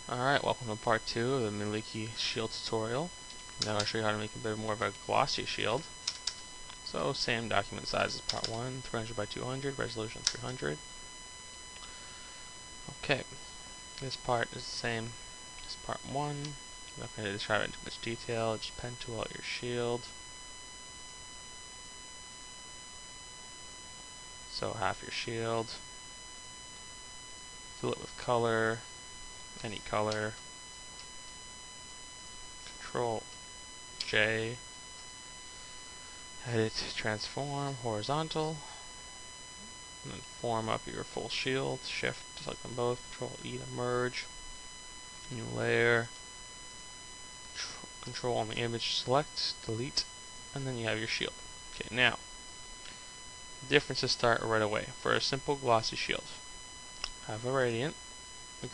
Alright, welcome to part 2 of the Miliki shield tutorial. Now I'll show you how to make a bit more of a glossy shield. So same document size as part 1, 300 by 200, resolution 300. Okay, this part is the same as part 1. I'm not going to describe it in too much detail, just pen tool out your shield. So half your shield. Fill it with color, any color. Control J. Edit, transform, horizontal. And then form up your full shield. Shift, select them both. Control E to merge. New layer. Control on the image, select, delete, and then you have your shield. Okay, now the differences start right away. For a simple glossy shield, I have a gradient. I'm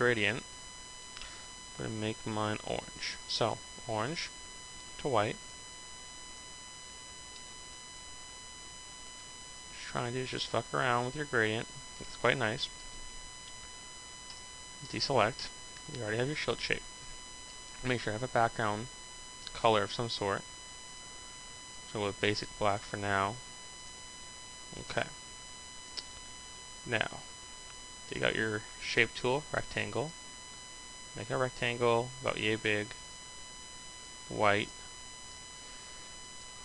going to make mine orange. So orange to white. What you're trying to do is just fuck around with your gradient. It's quite nice. Deselect. You already have your shield shape. Make sure you have a background color of some sort. So with basic black for now. Okay. Now, take out your shape tool, rectangle. Make a rectangle about yay big, white.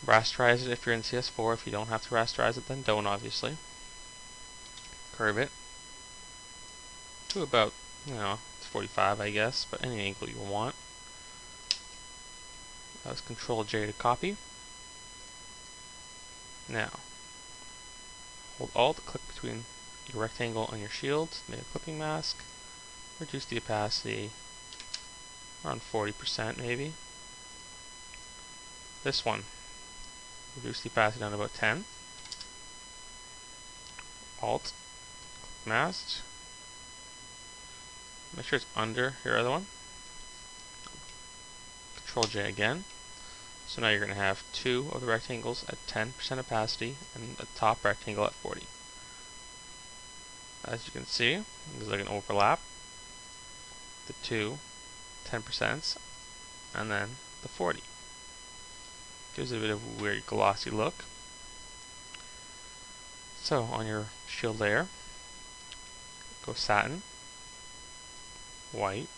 Rasterize it if you're in CS4. If you don't have to rasterize it, then don't, obviously. Curve it to about, it's 45, I guess, but any angle you want. That was Control J to copy. Now, hold Alt, click between your rectangle and your shield, make a clipping mask, reduce the opacity around 40% maybe. This one, reduce the opacity down to about 10. Alt, masked. Make sure it's under your other one. Control J again. So now you're going to have two of the rectangles at 10% opacity and the top rectangle at 40. As you can see, there's like an overlap. The two 10% and then the 40. Gives it a bit of a weird glossy look. So on your shield layer, go satin, white,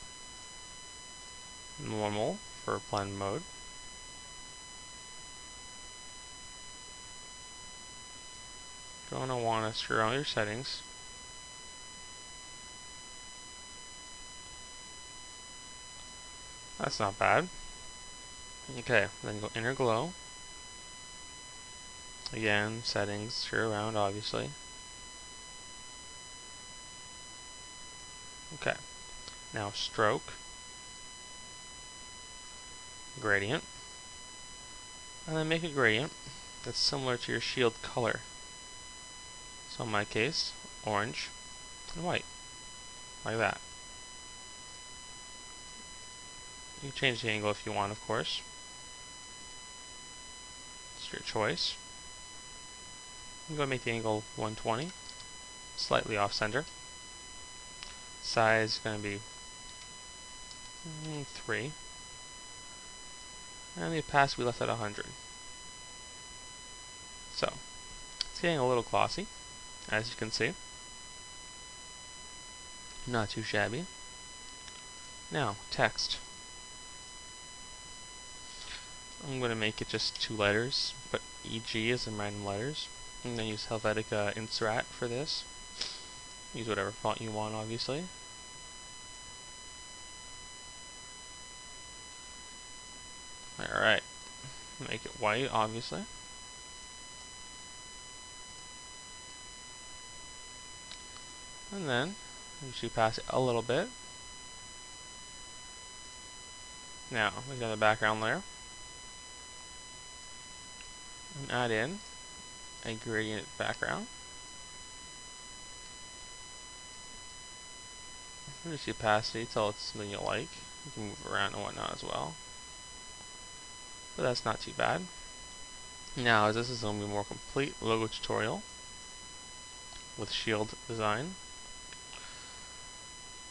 normal for blend mode. You're going to want to screw around your settings. That's not bad. Okay, then go inner glow. Again, settings, screw around obviously. Okay, now stroke, gradient, and then make a gradient that's similar to your shield color. So in my case, orange and white, like that. You can change the angle if you want, of course. It's your choice. I'm going to make the angle 120, slightly off center. Size is going to be 3. And the opacity we left at 100. So, it's getting a little glossy, as you can see. Not too shabby. Now, text. I'm going to make it just 2 letters, but EG as in random letters. I'm going to use Helvetica Inserat for this. Use whatever font you want, obviously. Alright. Make it white, obviously. And then, usually pass it a little bit. Now, we got the background layer. And add in a gradient background. Reduce the opacity till it's something you like. You can move around and whatnot as well. But that's not too bad. Now, as this is going to be a more complete logo tutorial with shield design,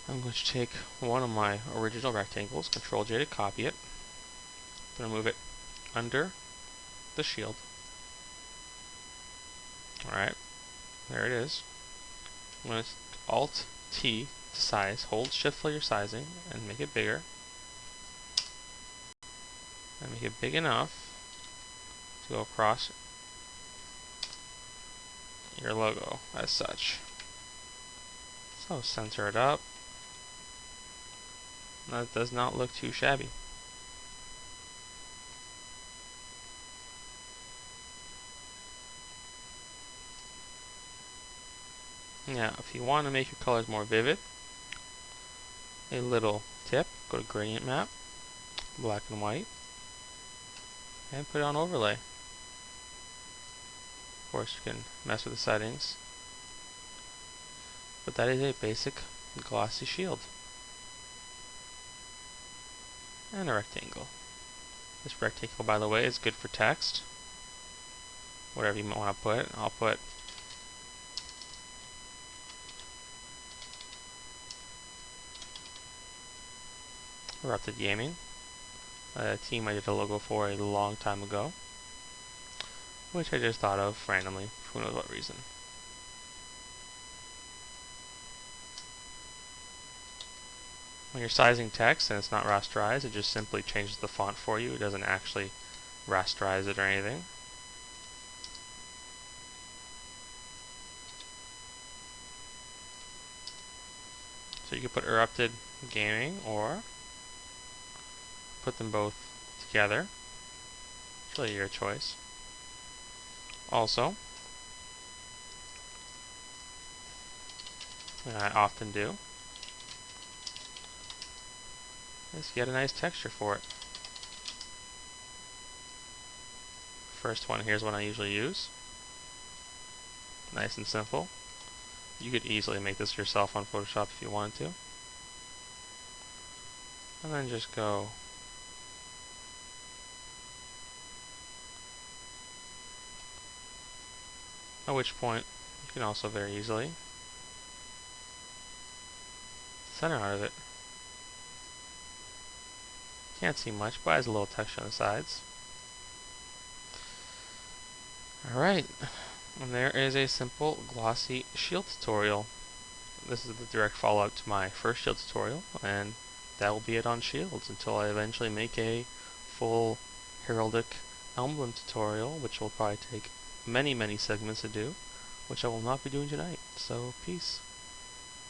I'm going to take one of my original rectangles, Control J to copy it. I'm going to move it under the shield. Alright, there it is. I'm going to Alt T to size, hold Shift for your sizing, and make it bigger. And make it big enough to go across your logo as such. So center it up. That does not look too shabby. Now, if you want to make your colors more vivid, a little tip, go to gradient map, black and white, and put it on overlay. Of course, you can mess with the settings, but that is a basic glossy shield. And a rectangle. This rectangle, by the way, is good for text. Whatever you might want to put. I'll put Erupted Gaming, a team I did a logo for a long time ago, which I just thought of randomly, for who knows what reason. When you're sizing text and it's not rasterized, it just simply changes the font for you. It doesn't actually rasterize it or anything. So you could put Erupted Gaming or put them both together. It's really your choice. Also, and I often do, is get a nice texture for it. First one, here's one I usually use. Nice and simple. You could easily make this yourself on Photoshop if you wanted to. And then just go at which point you can also very easily center out of it. Can't see much, but it has a little texture on the sides. Alright, and there is a simple glossy shield tutorial. This is the direct follow-up to my first shield tutorial, and that will be it on shields until I eventually make a full heraldic emblem tutorial, which will probably take many segments to do, which I will not be doing tonight. So, peace.